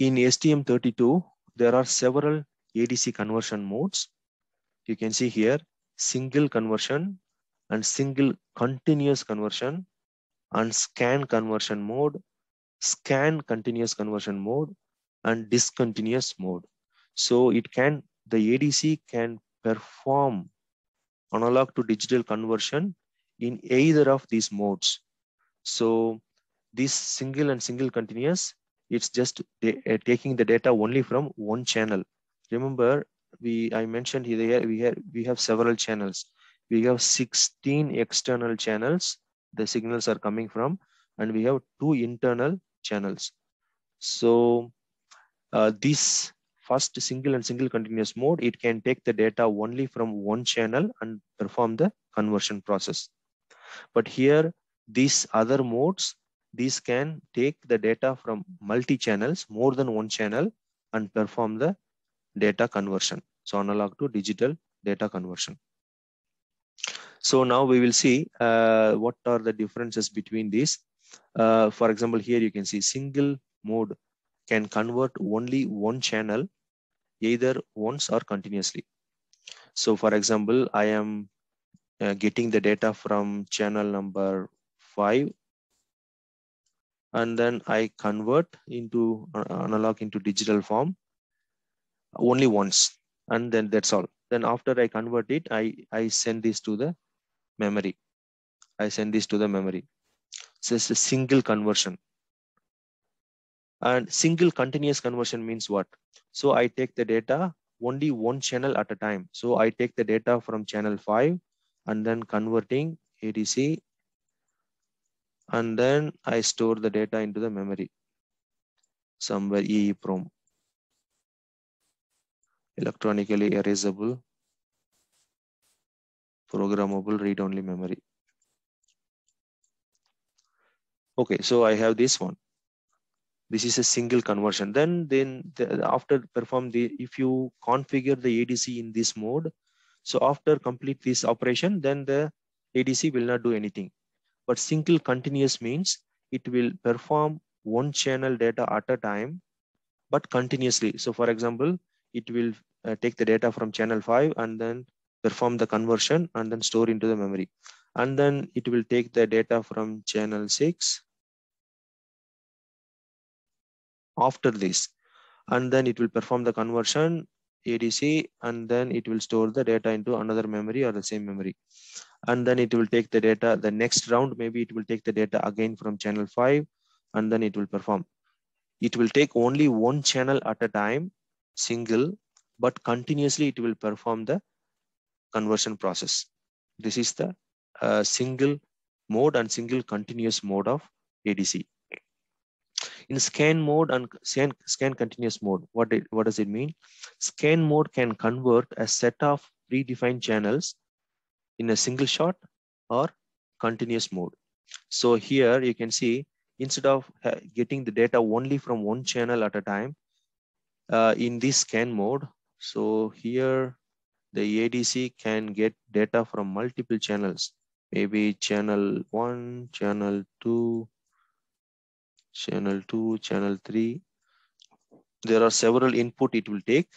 in STM32, there are several ADC conversion modes. You can see here single conversion and single continuous conversion and scan conversion mode, scan continuous conversion mode, and discontinuous mode. So the ADC can perform analog to digital conversion in either of these modes. So this single and single continuous, it's just taking the data only from one channel. Remember, I mentioned here we have several channels. We have 16 external channels the signals are coming from, and we have 2 internal channels. So this first single and single continuous mode, it can take the data only from one channel and perform the conversion process. But here, these other modes, these can take the data from multi-channels, more than one channel, and perform the data conversion. So analog to digital data conversion. So now we will see what are the differences between these. For example, here you can see single mode can convert only one channel, either once or continuously. So for example, I am getting the data from channel number 5, and then I convert into analog into digital form only once, and then that's all. Then after I convert it, I send this to the memory. So it's a single conversion. And single continuous conversion means what? So I take the data only one channel at a time. So I take the data from channel 5 and then converting ADC, and then I store the data into the memory somewhere, EEPROM, electronically erasable, programmable read-only memory. Okay, so I have this one. This is a single conversion. Then after perform if you configure the ADC in this mode, so after complete this operation, then the ADC will not do anything. But single continuous means it will perform one channel data at a time, but continuously. So for example, it will take the data from channel 5 and then perform the conversion and then store into the memory. And then it will take the data from channel 6 after this, and then it will perform the conversion ADC, and then it will store the data into another memory or the same memory. And then it will take the data, the next round, maybe it will take the data again from channel 5, and then it will perform. It will take only one channel at a time, single, but continuously it will perform the conversion process. This is the single mode and single continuous mode of ADC. In scan mode and scan continuous mode, what does it mean? Scan mode can convert a set of predefined channels in a single shot or continuous mode. So here you can see, instead of getting the data only from one channel at a time, in this scan mode, so here the ADC can get data from multiple channels, maybe channel 1, channel 2, channel 2, channel 3. There are several input it will take,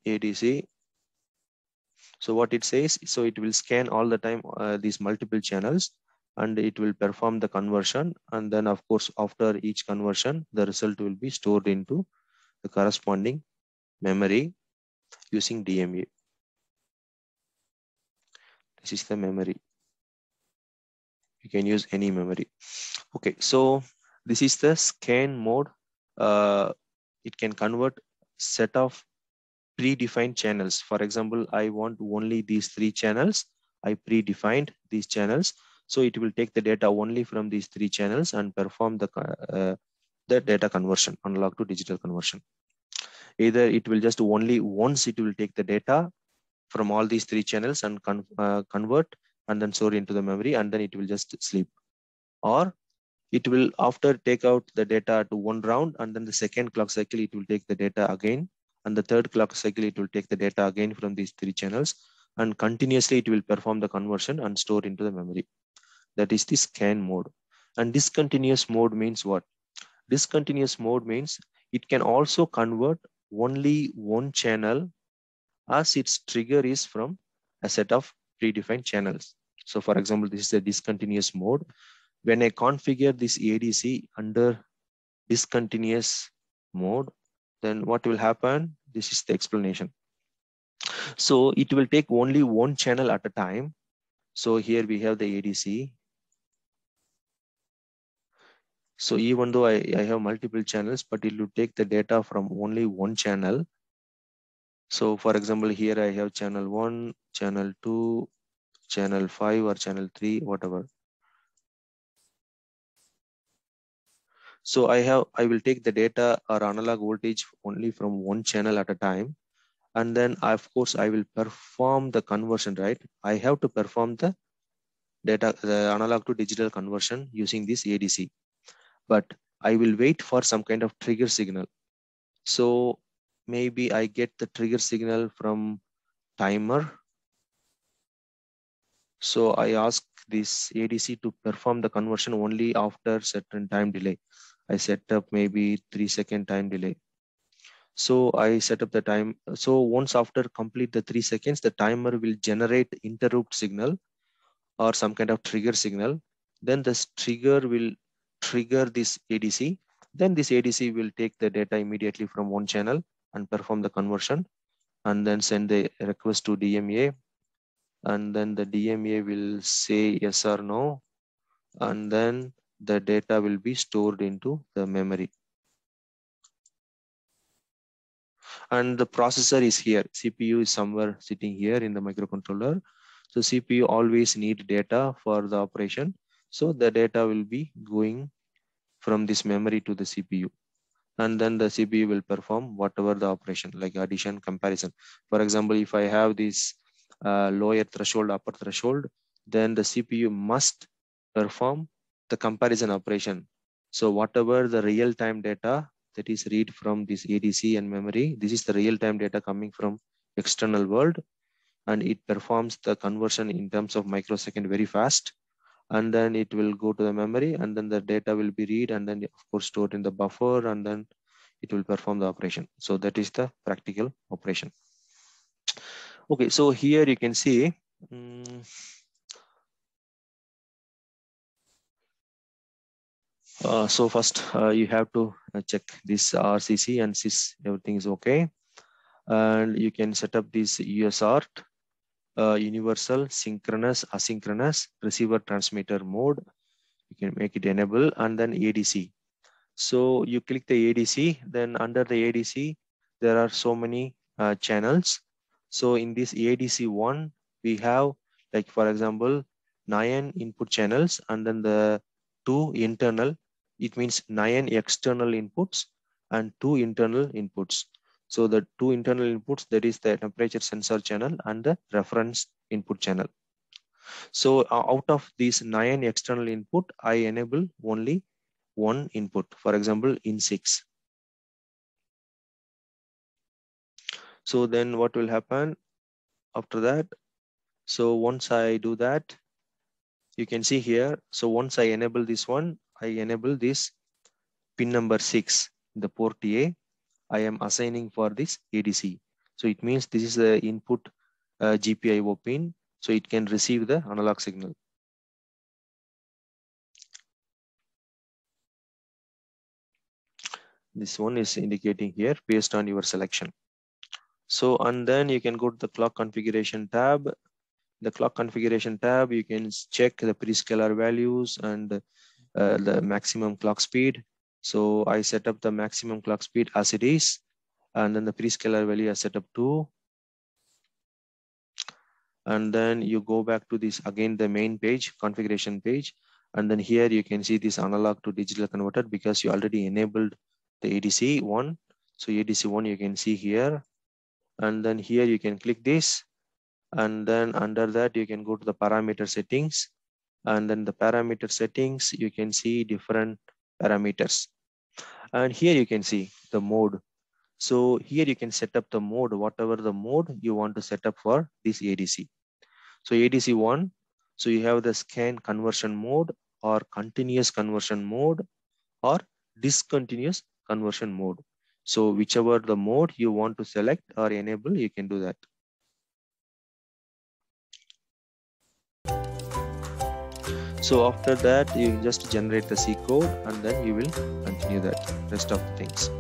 ADC. So what it says, so it will scan all the time these multiple channels, and it will perform the conversion. And then of course, after each conversion, the result will be stored into the corresponding memory using DMA. This is the memory. You can use any memory. Okay, so this is the scan mode. It can convert set of predefined channels. For example, I want only these 3 channels. I predefined these channels. So it will take the data only from these 3 channels and perform the data conversion, analog to digital conversion. Either it will just only once it will take the data from all these 3 channels and convert and then store into the memory, and then it will just sleep. Or it will, after take out the data to one round, and then the second clock cycle, it will take the data again. And the third clock cycle, it will take the data again from these 3 channels, and continuously it will perform the conversion and store into the memory. That is the scan mode. And discontinuous mode means what? Discontinuous mode means it can also convert only one channel as its trigger is from a set of predefined channels. So for example, this is a discontinuous mode. When I configure this ADC under discontinuous mode, then what will happen? This is the explanation. So it will take only one channel at a time. So here we have the ADC. So even though I have multiple channels, but it will take the data from only one channel. So for example, here I have channel 1, channel 2, channel 5 or channel 3, whatever. So I will take the data or analog voltage only from one channel at a time. And then of course I will perform the conversion, right? I have to perform the analog to digital conversion using this ADC, but I will wait for some kind of trigger signal. So maybe I get the trigger signal from timer. So I ask this ADC to perform the conversion only after certain time delay. I set up maybe 3-second time delay. So I set up the time. So once after complete the 3 seconds, the timer will generate interrupt signal or some kind of trigger signal. Then this trigger will trigger this ADC. Then this ADC will take the data immediately from one channel and perform the conversion and then send the request to DMA. And then the DMA will say yes or no. And then the data will be stored into the memory. And the processor is here. CPU is somewhere sitting here in the microcontroller. So CPU always need data for the operation. So the data will be going from this memory to the CPU. And then the CPU will perform whatever the operation like addition, comparison. For example, if I have this lower threshold, upper threshold, then the CPU must perform the comparison operation. So whatever the real-time data that is read from this ADC and memory, this is the real-time data coming from external world, and it performs the conversion in terms of microsecond very fast. And then it will go to the memory, and then the data will be read and then of course stored in the buffer, and then it will perform the operation. So that is the practical operation. Okay, so here you can see so first you have to check this RCC and sys, everything is okay. And you can set up this USART, universal synchronous asynchronous receiver transmitter mode. You can make it enable, and then ADC. So you click the ADC, then under the ADC, there are so many channels. So in this ADC1, we have, like for example, 9 input channels, and then the 2 internal, it means 9 external inputs and 2 internal inputs. So the 2 internal inputs, that is the temperature sensor channel and the reference input channel. So out of these 9 external input, I enable only one input, for example, in 6. So then what will happen after that? So once I do that, you can see here. So once I enable this one, I enable this pin number 6, the port A, I am assigning for this ADC. So it means this is the input GPIO pin. So it can receive the analog signal. This one is indicating here based on your selection. So, and then you can go to the clock configuration tab. The clock configuration tab, you can check the prescaler values and the maximum clock speed. So I set up the maximum clock speed as it is, and then the prescaler value I set up to. And then you go back to this again, the main page, configuration page. And then here you can see this analog to digital converter because you already enabled the ADC one. So ADC one you can see here. And then here you can click this. And then under that you can go to the parameter settings. And then the parameter settings, you can see different parameters. And here you can see the mode. So here you can set up the mode, whatever the mode you want to set up for this ADC. So ADC 1, so you have the scan conversion mode or continuous conversion mode or discontinuous conversion mode. So whichever the mode you want to select or enable, you can do that. So after that, you just generate the C code and then you will continue that rest of the things.